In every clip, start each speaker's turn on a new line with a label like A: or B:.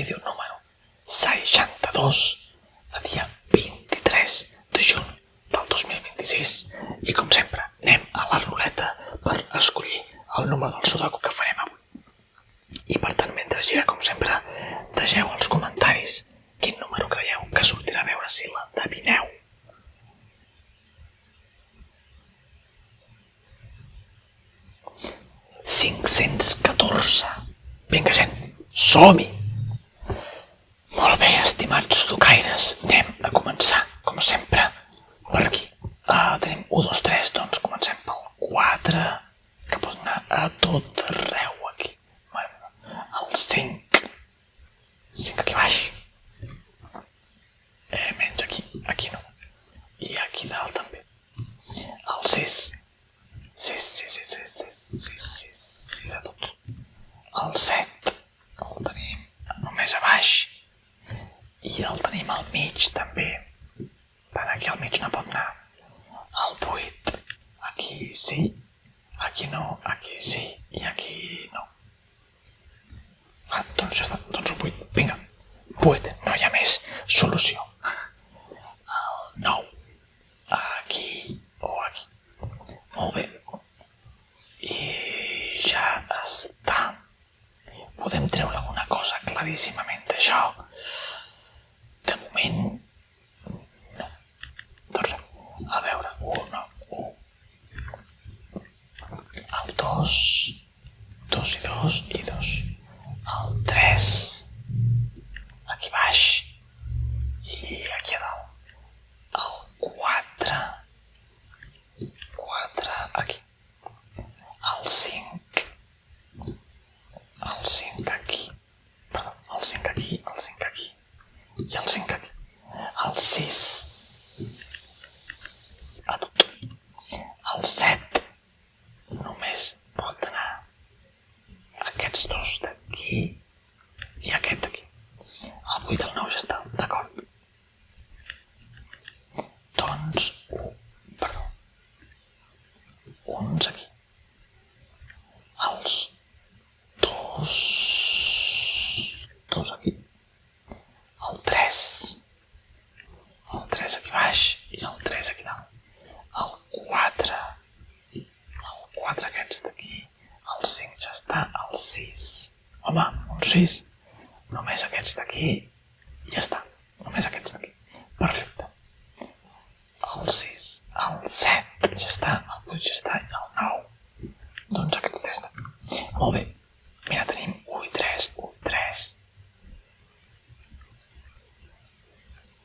A: vídeo número 62, el dia 23 de juny del 2026. I com sempre, anem a la ruleta per escollir el número del sudoku que farem avui. I per tant, mentre gira, com sempre, deixeu als comentaris quin número creieu que sortirà, a veure si l'endevineu. «514». Vinga, gent, som-hi! Molt bé, estimats sudokaires, anem a començar, com sempre, per aquí. Tenim 1, 2, 3, doncs comencem pel 4, que pot anar a tot arreu aquí. El 5. 5 aquí baix. Menys aquí, aquí no. I aquí dalt també. El 6. 6 a tot. El 7 el tenim només a baix. I el tenim al mig també. Tant aquí al mig no pot anar. El 8, aquí sí, aquí no, aquí sí i aquí no. Doncs ja està, doncs el 8, vinga. 8, no hi ha més solució. El 9, aquí o aquí. Molt bé. I ja està. Podem treure alguna cosa claríssimament d'això. De moment, no. Doncs res. A veure, 1, 1. El 2, 2 i 2 i 2. El 3, aquí baix i aquí a dalt. El 4, 4 aquí. El 5, el 5 aquí. Perdó, el 5 aquí, el 5 aquí i el 5 aquí. El 6 a tot. El 7 només pot anar aquests dos d'aquí i aquest d'aquí. El 8 i el 9 ja està, d'acord. Doncs, uns aquí. Els dos aquí. El 3 aquí baix i el 3 aquí dalt. El 4 aquests d'aquí. El 5 ja està. El 6, home, un 6. Només aquests d'aquí i ja està. Només aquests d'aquí. Perfecte. El 6, el 7 ja està. El 8 ja està. I el 9, doncs aquests 3 d'aquí. Molt bé. Mira, tenim 1 i 3, 1, 3.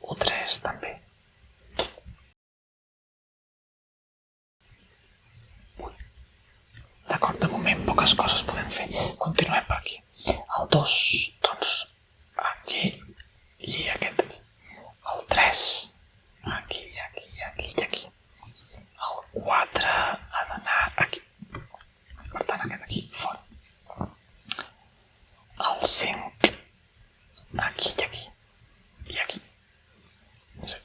A: 1, 3 també. D'acord, de moment poques coses podem fer. Continuem per aquí. El 2, doncs, aquí i aquest aquí. El 3, aquí, aquí, aquí i aquí. El 4 ha d'anar aquí. Per tant, aquest aquí, fora. El 5, aquí i aquí. I aquí. Sí.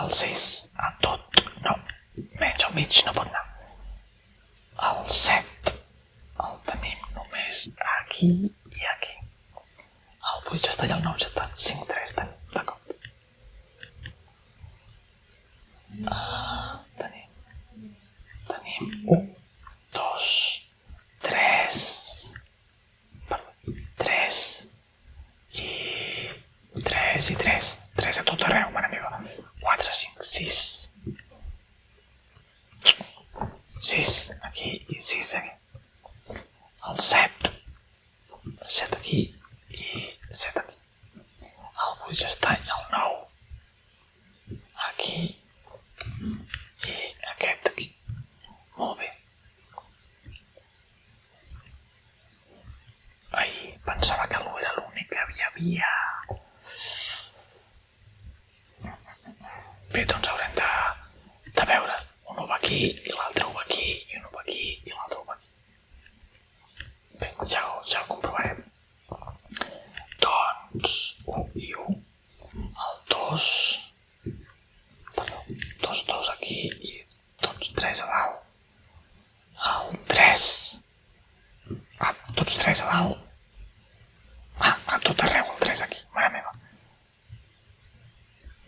A: El 6, a tot, no. Menys al mig no pot anar. El 7 el tenim només aquí i aquí. El 8 ja està i el 9 ja està. 5, 3 tenim, d'acord. Tenim 1, 2, 3, perdó, 3 i 3 i 3. 3 a tot arreu, mare meva. 4, 5, 6. 6 aquí i 6 aquí. El 7. 7 aquí i 7 aquí. El 8 ja està i el 9. Aquí i aquest aquí. Molt bé. Ai, pensava que l'1 era l'únic que hi havia. Bé, doncs haurem de veure. Un va aquí i l'altre va aquí i un va aquí i l'altre va aquí. Bé, ja ho comprovarem. Doncs 1 i 1. El 2, perdó, 2 aquí i tots 3 a dalt. El 3, tots 3 a dalt A tot arreu el 3 aquí, mare meva.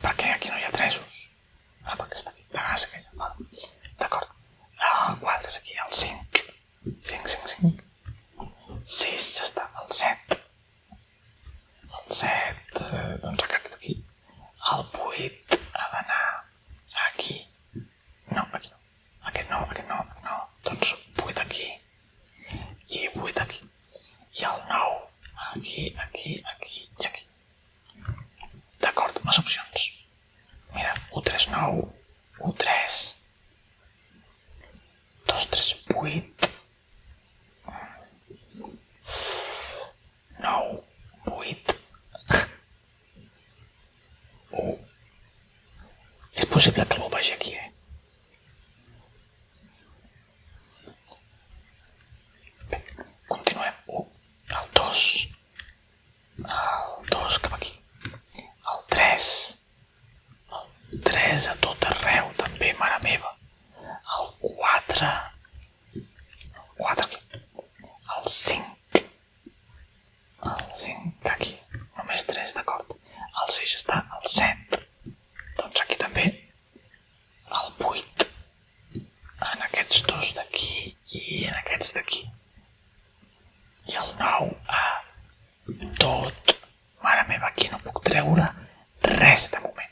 A: Per què aquí no hi ha 3-os? Perquè està aquí, de gas aquella. D'acord. El 4 és aquí, el 5. 5, 5, 5. 6, ja està, el 7. El 7, doncs aquest d'aquí. El 8 ha d'anar aquí. No, aquí no. Aquest no, aquest no, no. Doncs 8 aquí. I 8 aquí. I el 9 aquí, aquí, aquí i aquí. D'acord, les opcions. Mira, 1, 3, 9, 1, 3, 2, 3, 8, 9, 8, 1. És possible que l'ho vagi aquí, Bé, continuem. 1, el 2, el 2 cap aquí, el 3, el 3 a tot arreu també, mare meva, el 4 aquí, el 5 aquí, només 3, d'acord, el 6 està, el 7, doncs aquí també, el 8 en aquests dos d'aquí i en aquests d'aquí, i el 9 a tot, mare meva, aquí no puc treure res de moment.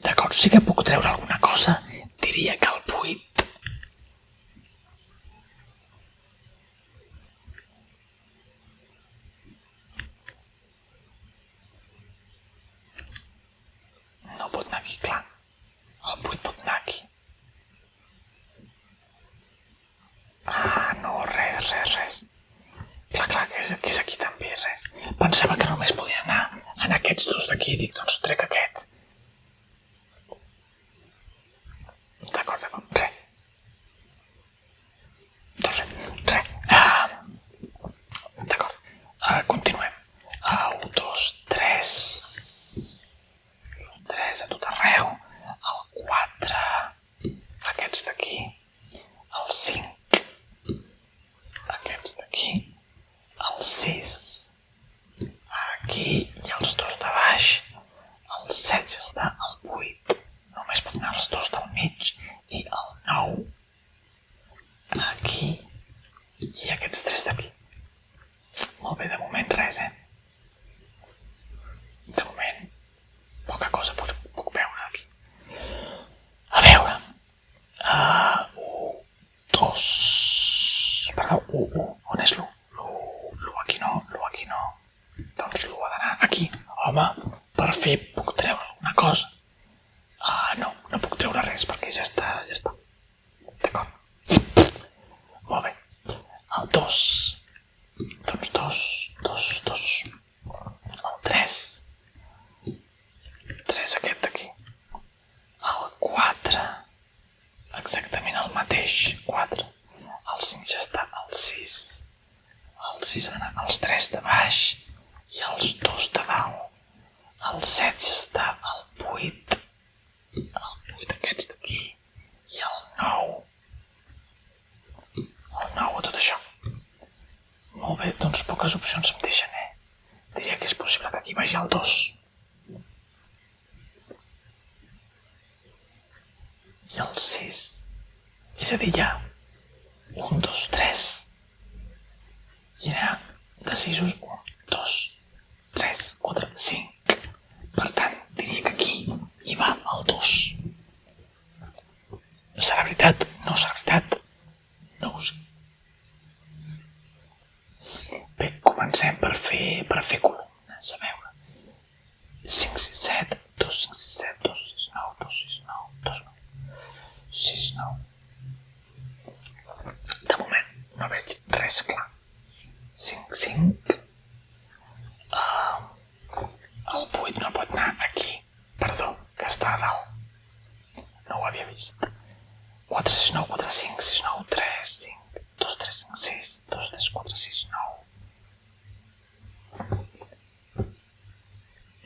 A: D'acord, sí que puc treure alguna cosa, diria que el 8. No pot anar aquí, clar. El 8 pot anar aquí. No, res. Clar, que és aquí també, res. Pensava que només podia anar en aquests dos d'aquí, dic, doncs trec aquest. D'acord, res. Doncs res. D'acord, continuem. 1, 2, 3. 3 a tot arreu. El 4. Aquests d'aquí. El 5. Aquests d'aquí. El 6. Aquí i els dos de baix. El 7 ja està. El 8. Només pot anar els dos del mig. I el 9. Aquí. I aquests 3 d'aquí. Molt bé, de moment res, De moment, poca cosa puc veure aquí. A veure. 1, 2... Perdó, 1. On és l'1? L'1 aquí no, l'1 aquí no. Doncs l'1 ha d'anar aquí. Home, per fi puc treure alguna cosa. No puc treure res perquè ja està. D'acord. Molt bé. El 2. Doncs 2. El 3. 3 aquest d'aquí. El 4. Exactament el mateix. 4. El 5 ja està. El 6. El 6 ha d'anar als 3 de baix i els 2 de dalt. El 7 ja està. El 8. El 8 aquests d'aquí. I el 9. El 9 a tot això. Molt bé, doncs poques opcions em deixen, Diria que és possible que aquí vagi el 2. I el 6. És a dir, hi ha 1, 2, 3. I n'hi ha de 6, 1, 2, 3, 4, 5. Per tant, diria que aquí hi va el 2. Serà veritat? No serà veritat? No ho sé. Bé, comencem per fer columnes, a veure. 5, 6, 7, 2, 5, 6, 7, 2, 6, 9, 2, 6, 9, 2, 9, 6, 9. De moment no veig res clar. 5, 5. El 8 no pot anar aquí. Perdó, que està a dalt. No ho havia vist. 4, 6, 9, 4, 5, 6, 9, 3, 5, 2, 3, 5, 6, 2, 3, 4, 6, 9.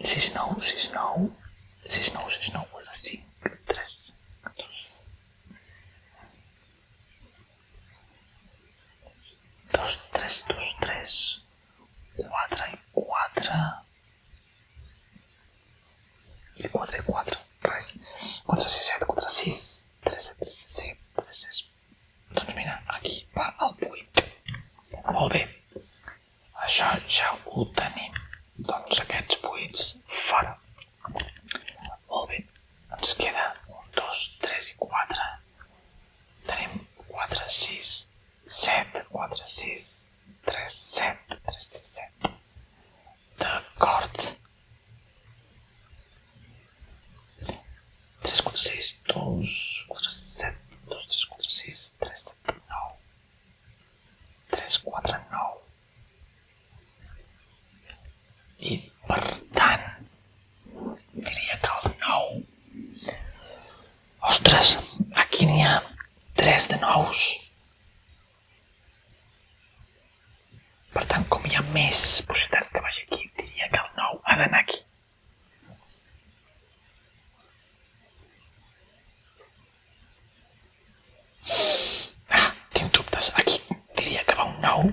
A: 6, 9, 6, 9, 6, 9, 6, 9, 4, 5, 3, 2, 3, 2, 3, 4 i 4, i 4 i 4, res, 4, 6, 7, 4, 6, 3, 7, 3, 7, 3, 6, doncs mira, aquí va el 8, molt bé, això ja ho tenim, doncs aquests 8 fora, molt bé, ens queda 1, 2, 3 i 4, tenim 4, 6, 7, 4, 6, 3, 7, 3, 6, 7, d'acord, 3, 4, 6, 2, 4, 7, 2, 3, 4, 6, 3, 7, 9, 3, 4, 9, i per tant diria que el 9, ostres, aquí n'hi ha 3 de 9, per tant com hi ha més possibilitats que vagi aquí, diria que el 9 ha d'anar aquí. Tinc dubtes, aquí diria que va un 9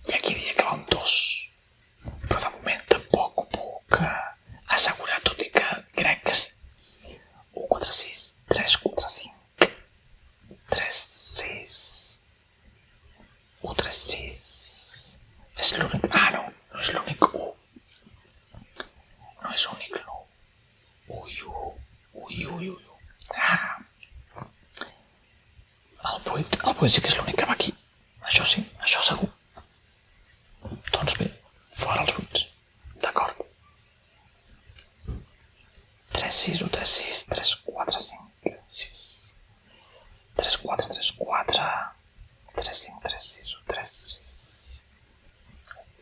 A: i aquí diria que va un 2. Però de moment tampoc ho puc assegurar, tot i que crec que és 1, 4, 6, 3, 4, 5, 3, 6, 1, 3, 6, és l'únic, no, no és l'únic 1, no és únic l'1, ui, el 8 sí que és l'únic que va aquí, això sí, això segur, doncs bé, fora els 8, d'acord. 3, 6, 1, 3, 6, 3, 4, 5, 6. 3, 4, 3, 4. 3, 5, 3, 6, 1, 3, 6.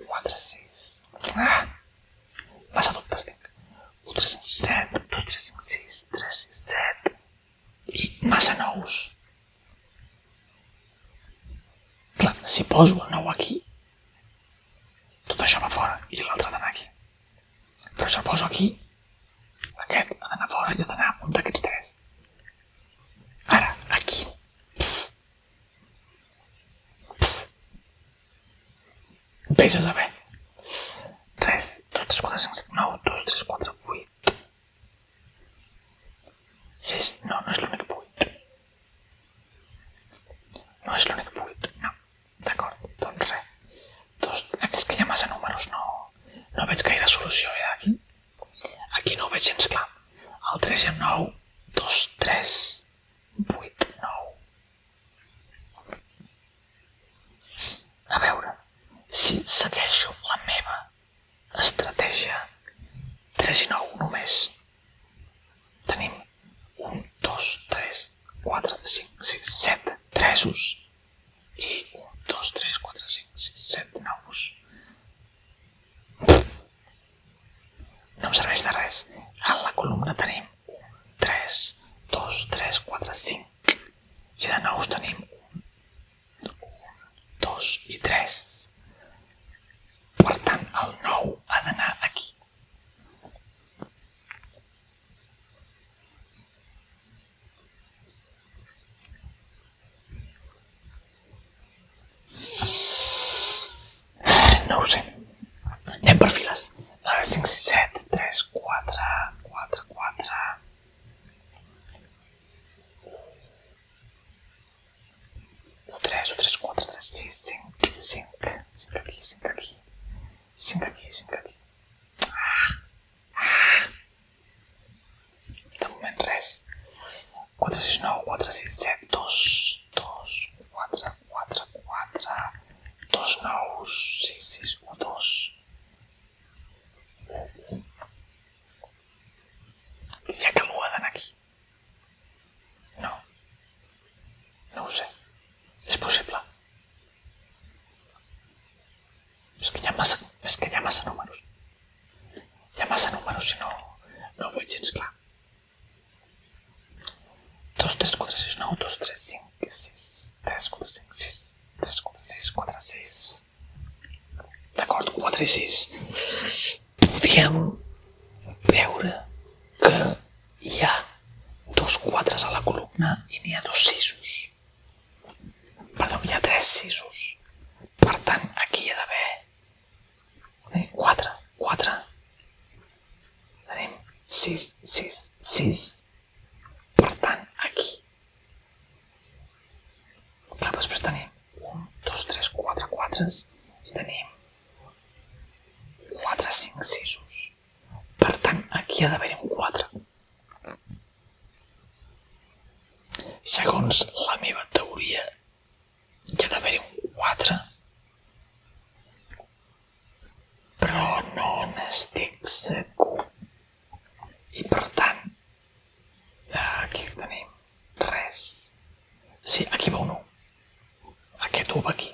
A: 4, 6. Massa dubtes tinc. 1, 3, 5, 7. 2, 3, 5, 6. 3, 6, 7. I massa nous. Clar, si poso el 9 aquí, tot això va fora i l'altre ha d'anar aquí. Però si el poso aquí, aquest ha d'anar fora i ha d'anar un d'aquests 3. Ara, aquí. Vés a saber. Res. 2, 3, 4, 5, 7, 9, 2, 3, 4, 8. No és l'únic 8. No és l'únic 8, no. D'acord, doncs res. És que hi ha massa números, no veig gaire solució, aquí. Aquí no ho veig gens clar. El 3 i el 9, 2, 3, 8, 9. A veure, si segueixo la meva estratègia 3 i 9 només, tenim 1, 2, 3, 4, 5, 6, 7 3os i 1, 2, 3, 4, 5, 6, 7 9os. No em serveix de res. A la columna tenim 1, 3, 2, 3, 4, 5 i de nous tenim 1, 2 i 3. Per tant, el 9 ha d'anar aquí. No ho sé. Anem per files. 5, 6, 7, 3, 4, 4, 4. 1, 3, 1, 3, 4, 3, 6, 5, 5. 5 aquí, 5 aquí. 5 aquí, 5 aquí. De moment res. 4, 6, 9, 4, 6, 7, 2, 2, 4, 4, 4, 2 nous, 6, 6, 1, 2. Diria que l'1 ha d'anar aquí. No. No ho sé. És possible. És que hi ha massa números. Hi ha massa números i no ho veig gens clar. 2, 3, 4, 6, 9, 2, 3, 5, 6, 3, 4, 5, 6, 3, 4, 6, 4, 6. D'acord, 4 i 6. Podríem veure que 4 a la columna i n'hi ha 2 6. Perdó, hi ha 3 6. Per tant, aquí hi ha d'haver 4. Tenim 6. Per tant, aquí. Clar, després tenim 1, 2, 3, 4 4 i tenim 4, 5, 6. Per tant, aquí ha d'haver-hi un 4. Segons la meva teoria, hi ha d'haver-hi un 4, però no n'estic segur. I per tant, aquí tenim res. Sí, aquí va un 1. Aquest 1 va aquí.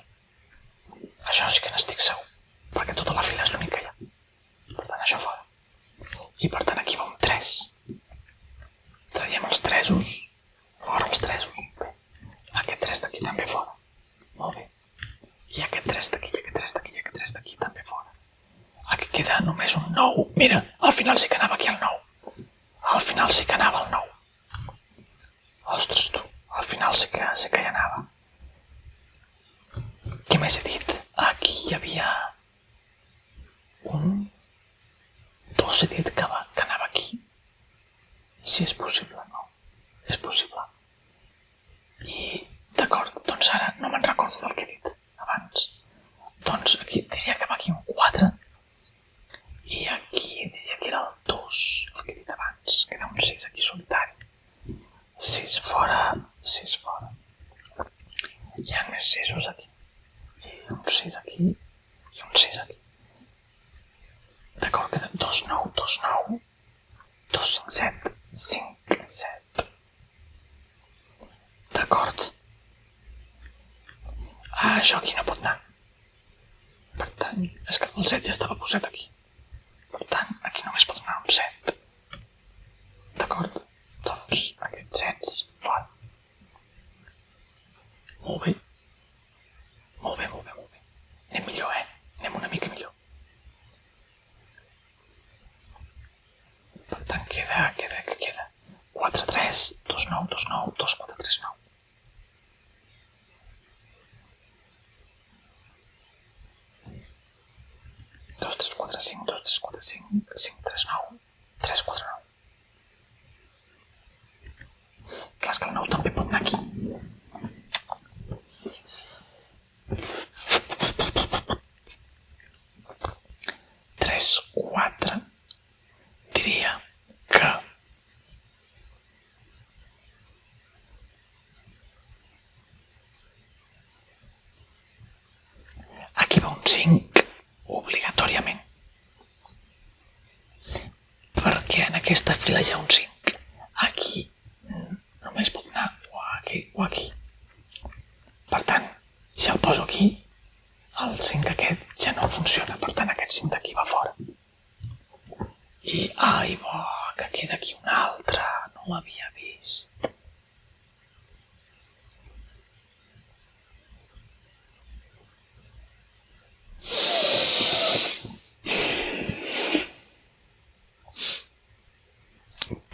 A: Això sí que n'estic segur, perquè tota la fila és l'únic que hi ha. Per tant, això fora. I per tant, aquí va un 3. Traiem els 3s. Fora els 3s. Bé. Aquest 3 d'aquí també fora. Molt bé. I aquest 3 d'aquí, i aquest 3 d'aquí, i aquest 3 d'aquí també fora. Aquí queda només un 9. Mira, al final sí que anava aquí el 9. Al final sí que anava el 9. Ostres, tu. Al final sí que hi anava. Què més he dit? Aquí hi havia un 2. He dit que anava aquí. Si és possible, no. És possible. I, d'acord, doncs ara no me'n recordo del que he dit abans. Doncs aquí diria que va aquí un 4 i aquí diria que era el 2, el que he dit abans. Queda un 6 aquí solitari. 6 fora, 6 fora. Hi ha més 6 aquí. I un 6 aquí i un 6 aquí. D'acord, queda 2, 9, 2, 9, 2, 5, 7, 5, 7. D'acord. Això aquí no pot anar. Per tant, és que el 7 ja estava posat aquí. Per tant, aquí només pot anar un 7. D'acord? Doncs aquests 7 fora. Molt bé. Molt bé. Anem millor, Anem una mica millor. Per tant, queda 4, 3, 2, 9, 2, 9, 2, 4, 3, 9. 2, 3, 4, 5, 2, 3, 4, 5, 5, 3, 9, 3, 4, 9. Clar, és que el 9 també pot anar aquí. Tres, 4. Diria que aquí va un 5, obligatòriament. Perquè en aquesta fila hi ha un 5. Aquí només pot anar o aquí. Per tant, si el poso aquí, el 5 aquest ja no funciona. Per tant, aquest 5 d'aquí va fora. I, ai, bo, que queda aquí un altre. No l'havia vist.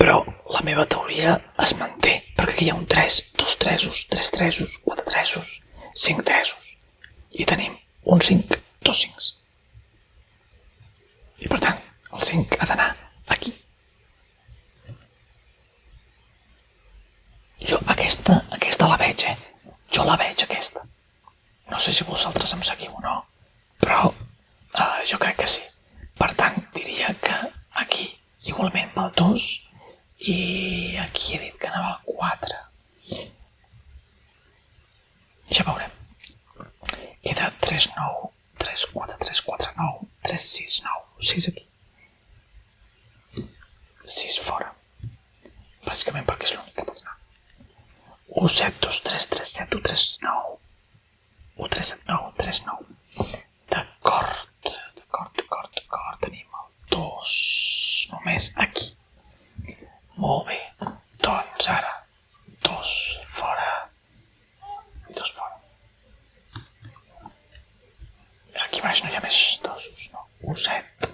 A: Però la meva teoria es manté, perquè aquí hi ha un 3, 2 3s, 3 3s, 4 3s, 5 3s. I tenim un 5, 2 5s. I per tant, el 5 ha d'anar aquí. Jo aquesta la veig, Jo la veig, aquesta. No sé si vosaltres em seguiu o no, però jo crec que sí. Per tant, diria que aquí igualment va el 2 i aquí he dit que anava el 4. Ja veurem. Queda 3, 9, 3, 4, 3, 4, 9, 3, 6, 9, 6 aquí. 6 fora. Bàsicament perquè és l'únic que pot anar. 1, 7, 2, 3, 3, 7, 1, 3, 9. 1, 3, 7, 9, 3, 9. D'acord. Tenim el 2 només aquí. Molt bé. Doncs ara 2 fora i 2 fora. Aquí baix no hi ha més 2s, no. 1, 7,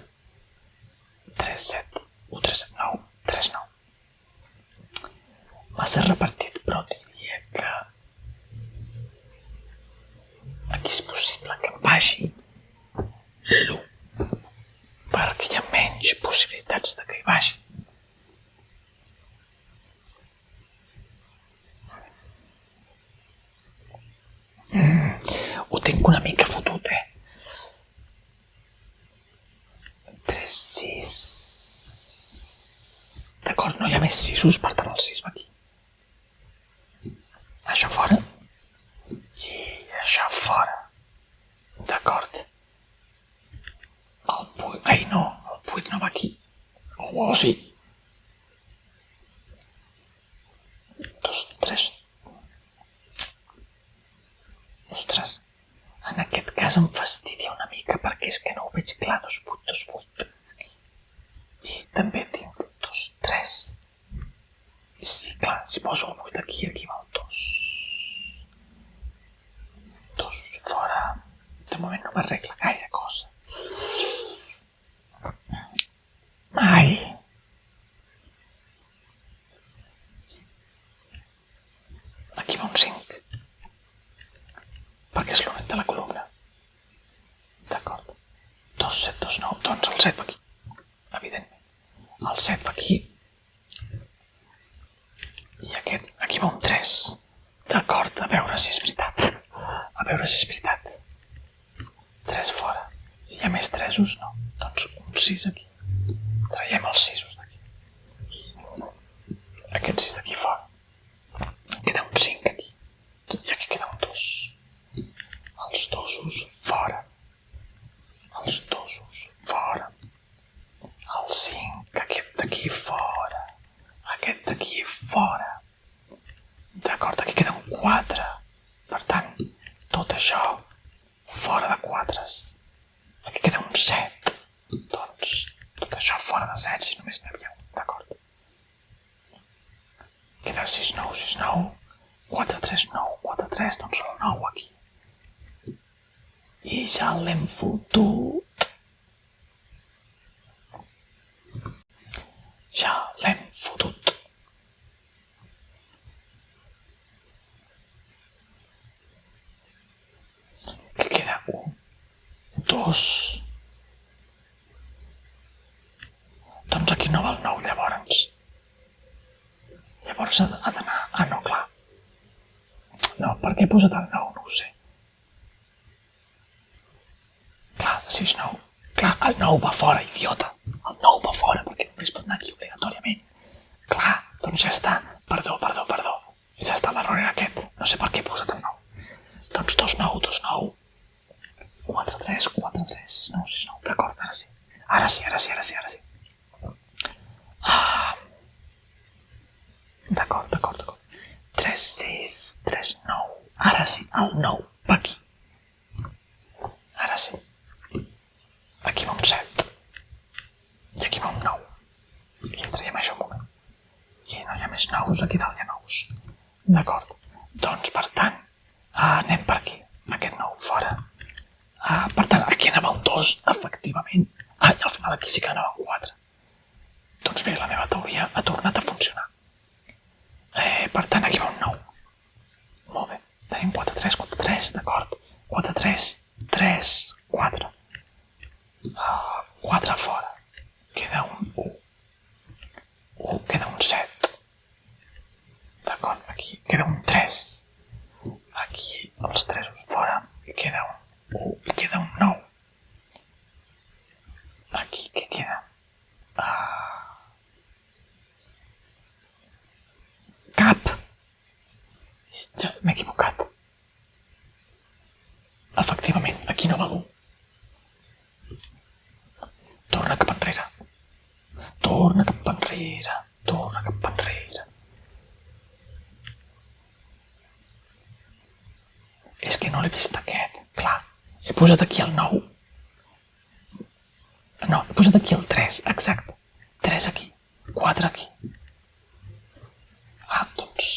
A: 3, 7, 1, 3, 7, 9, 3, 9. massa repartit, però diria que aquí és possible que em vagi l'1, perquè hi ha menys possibilitats de que hi vagi. Ho tinc una mica fotut, 3, 6... D'acord, no hi ha més 6, per tant el 6 va aquí. Això fora. I això fora. D'acord. El 8... Ai, no, el 8 no va aquí. Oh, sí. 2, 3... Ostres, en aquest cas em fastidia una mica perquè és que no ho veig clar, 2, 8, 2, 8. I també tinc 2, 3. I sí, clar, si poso el 8 aquí, aquí va el 2. 2 fora. De moment no m'arregla gaire cosa. Ai. Aquí va un 5. Perquè és l'únic de la columna. D'acord. 2, 7, 2, 9. Doncs el 7 va aquí. Evidentment. El 7 va aquí. I aquest... Aquí va un 3. D'acord, a veure si és veritat. A veure si és veritat. 3 fora. Hi ha més 3s? No. Doncs un 6 aquí. Traiem els 6 d'aquí. Aquest 6 d'aquí fora. Queda un 5 aquí. I aquí queda un 2. Els 2s fora. Els 2s fora. El 5, aquest d'aquí fora. Aquest d'aquí fora. D'acord, aquí queda un 4. Per tant, tot això fora de 4s. Aquí queda un 7. Doncs tot això fora de 7, si només n'hi havia un. D'acord. Queda 6, 9, 6, 9. 4, 3, 9, 4, 3. Doncs el 9 aquí. I ja l'hem fotut. Ja l'hem fotut. Que queda 1, 2. Doncs aquí no va el 9, llavors. Llavors ha d'anar... Ah, no, clar. No, per què he posat el 9? No ho sé. Clar, 6, 9. Clar, el 9 va fora, idiota. El 9 va fora, perquè només pot anar aquí obligatòriament. Clar, doncs ja està. Perdó. Ja està, l'error era aquest. No sé per què he posat el 9. Doncs 2, 9, 2, 9. 4, 3, 4, 3, 6, 9, 6, 9. D'acord, ara sí. Ara sí. D'acord. 3, 6, 3, 9. Ara sí, el 9 va aquí. Ara sí. Aquí va un 7. I aquí va un 9. I traiem això un moment. I no hi ha més 9s, aquí dalt hi ha 9s. D'acord. Doncs, per tant, anem per aquí. Aquest 9 fora. Per tant, aquí anava un 2, efectivament. I al final aquí sí que anava un 4. Doncs bé, la meva teoria ha tornat a funcionar. Per tant, aquí va un 9. Molt bé. Tenim 4, 3, 4, 3, d'acord. 4, 3, 3, 4. 4 fora. Queda un 1. Queda un 7. D'acord, aquí queda un 3. Aquí els 3 fora. Queda un 1 i queda un 9. Aquí què queda? Cap. Ja m'he equivocat. Efectivament, aquí no va l'1. Torna cap enrere. És que no l'he vist aquest. Clar, he posat aquí el 9. No, he posat aquí el 3, exacte. 3 aquí, 4 aquí. Doncs...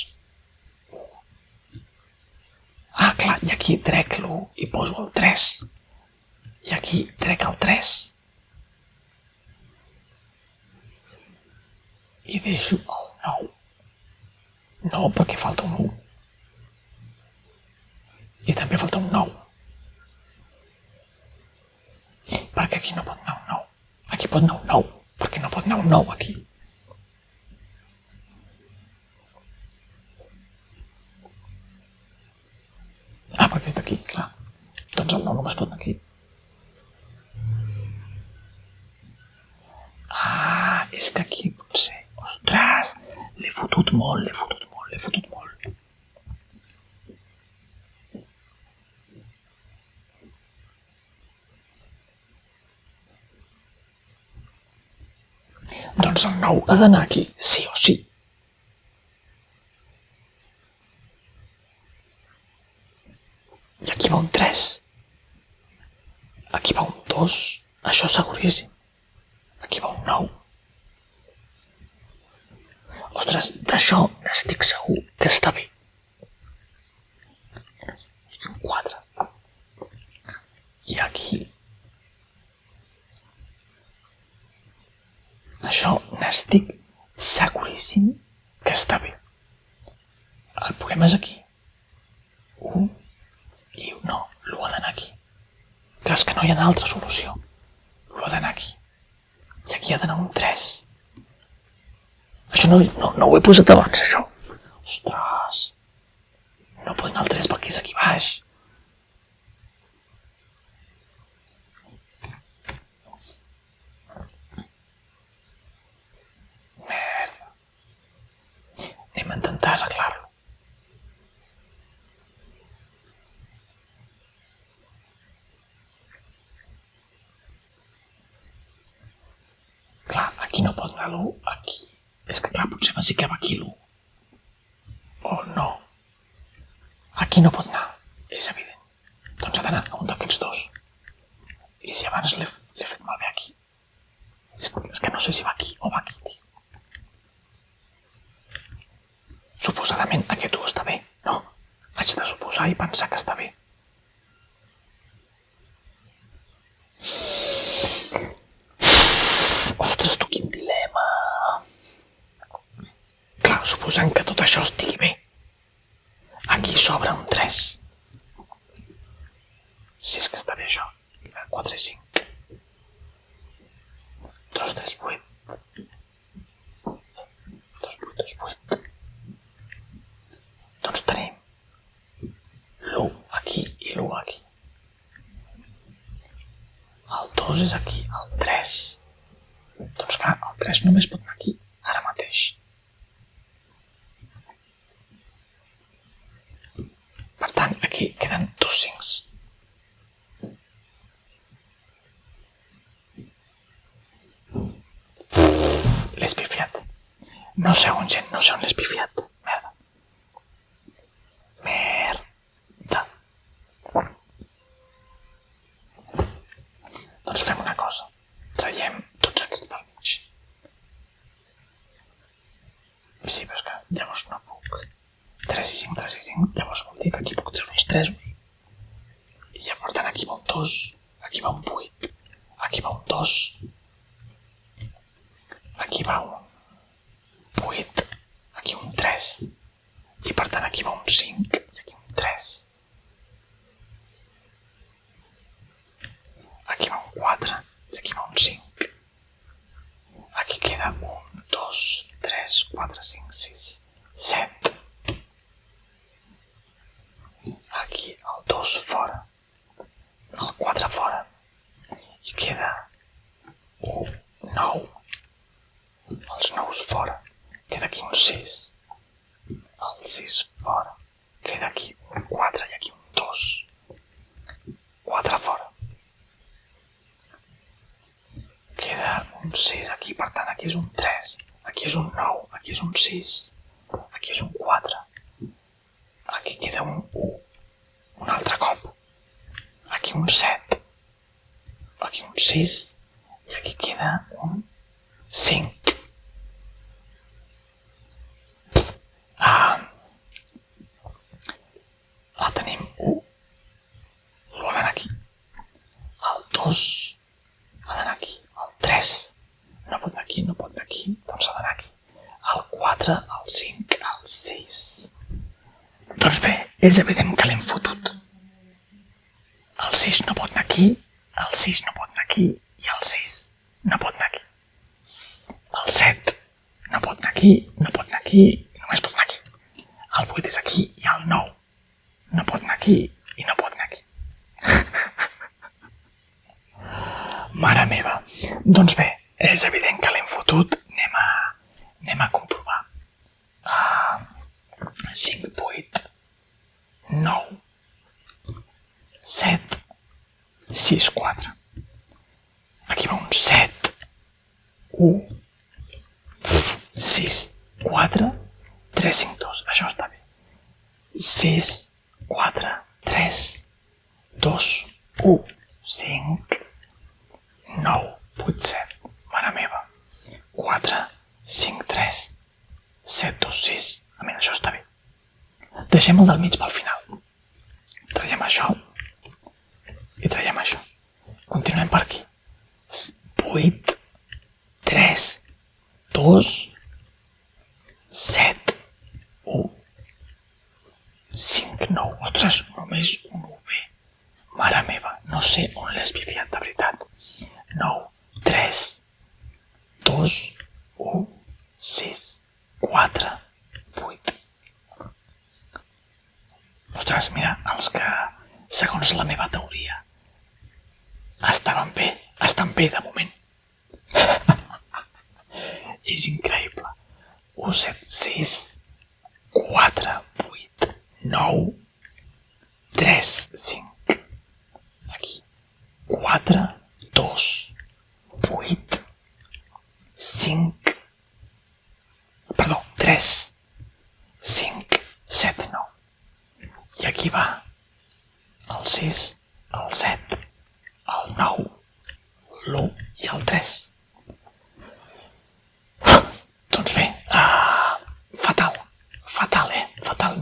A: clar, i aquí trec l'1 i poso el 3. I aquí trec el 3. I deixo el 9. No, perquè falta un 1. I també falta un 9. Perquè aquí no pot anar un 9. Aquí pot anar un 9. Perquè no pot anar un 9 aquí. Ah, perquè és d'aquí, clar. Doncs el 9 només pot anar aquí. Ah, és que aquí potser... Ostres, l'he fotut molt. Doncs el 9 ha d'anar aquí, sí o sí. I aquí va un 3. Aquí va un 2. Això és seguríssim. Aquí va un 9. Ostres, d'això n'estic segur que està bé. I un 4. I aquí... Això n'estic seguríssim que està bé. El problema és aquí. 1 i 1. No, l'1 ha d'anar aquí. Clar, és que no hi ha altra solució. L'1 ha d'anar aquí. I aquí ha d'anar un 3. Això no ho he posat abans, això. Ostres. No pot anar el 3 perquè és aquí baix. Merda. Anem a intentar arreglar-lo. Clar, aquí no pot anar l'1, aquí. És que clar, potser sí que va aquí l'1. O no. Aquí no pot anar, és evident. Doncs ha d'anar a un d'aquests dos. I si abans l'he fet malbé aquí. És que no sé si va aquí o va aquí, tio. Suposadament aquest 1 està bé, no? Haig de suposar i pensar que està bé. Ostres, tu, quin dilema. Clar, suposant que tot això estigui bé. Aquí s'obre un 3. Si és que està bé això. 4 i 5. 2, 3, 8. 2, 8, 2, 8. Doncs tenim l'1 aquí i l'1 aquí. El 2 és aquí, el 3. Doncs clar, el 3 només pot anar aquí, ara mateix. Per tant, aquí queden 2 5s. L'he espifiat. No sé on, gent, no sé on l'he espifiat. Merda. Doncs fem una cosa. Traiem tots aquests del mig. Sí, però és que llavors no puc. 3 i 5, 3 i 5. Llavors vol dir que aquí puc treure els 3. I llavors aquí va un 2. Aquí va un 8. Aquí va un 2. Aquí va un 8. Aquí un 3. I per tant aquí va un 5. I aquí un 3. Aquí va un 4. I aquí va un 5. Aquí queda 1, 2, 3, 4, 5, 6, 7. Aquí el 2 fora. El 4 fora. I queda 1, 9. Els 9 fora. Queda aquí un 6. El 6 fora. Queda aquí un 4 i aquí un 2. 4 fora. Queda un 6 aquí, per tant aquí és un 3. Aquí és un 9, aquí és un 6. Aquí és un 4. Aquí queda un 1. Un altre cop. Aquí un 7. Aquí un 6. I aquí queda un 5. Tenim 1. L'1 ha d'anar aquí. El 2 ha d'anar aquí. El 3 no pot anar aquí, no pot anar aquí. Doncs ha d'anar aquí. El 4, el 5, el 6. Doncs bé, és evident que l'hem fotut. El 6 no pot anar aquí, el 6 no pot anar aquí i el 6 no pot anar aquí. El 7 no pot anar aquí, no pot anar aquí i només pot anar aquí. El 8 és aquí i el 9 no pot anar aquí i no pot anar aquí. Mare meva. Doncs bé, és evident que l'hem fotut. Anem a comprovar. 5, 8, 9, 7, 6, 4. Aquí va un 7, 1, 6, 4, 3, 5, 2. Això està bé. 6, 4, 3, 2, 1, 5, 9, 8, 7. Mare meva. 4, 5, 3, 7, 2, 6. A mi això està bé. Deixem el del mig pel final. Traiem això i traiem això. Continuem per aquí. 8, 3, 2, 7, 1, 5, 9. Ostres, només un 1 bé. Mare meva, no sé on l'has pifiat, de veritat. 9, 3, 2, 1, 6, 4, 8. Ostres, mira, els que, segons la meva teoria, estaven bé, estan bé de moment. És increïble. 1, 7, 6, 4, 8, 9, 3, 5. Aquí. 4, 2, 8, 5. Perdó, 3, 5, 7, 9. I aquí va el 6, el 7, el 9, l'1 i el 3. Doncs bé, fatal, fatal.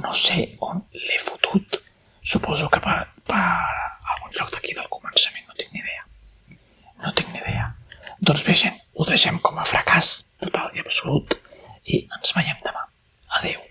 A: No sé on l'he fotut. Suposo que per algun lloc d'aquí del començament, no tinc ni idea. Doncs bé, gent, ho deixem com a fracàs total i absolut i ens veiem demà. Adéu.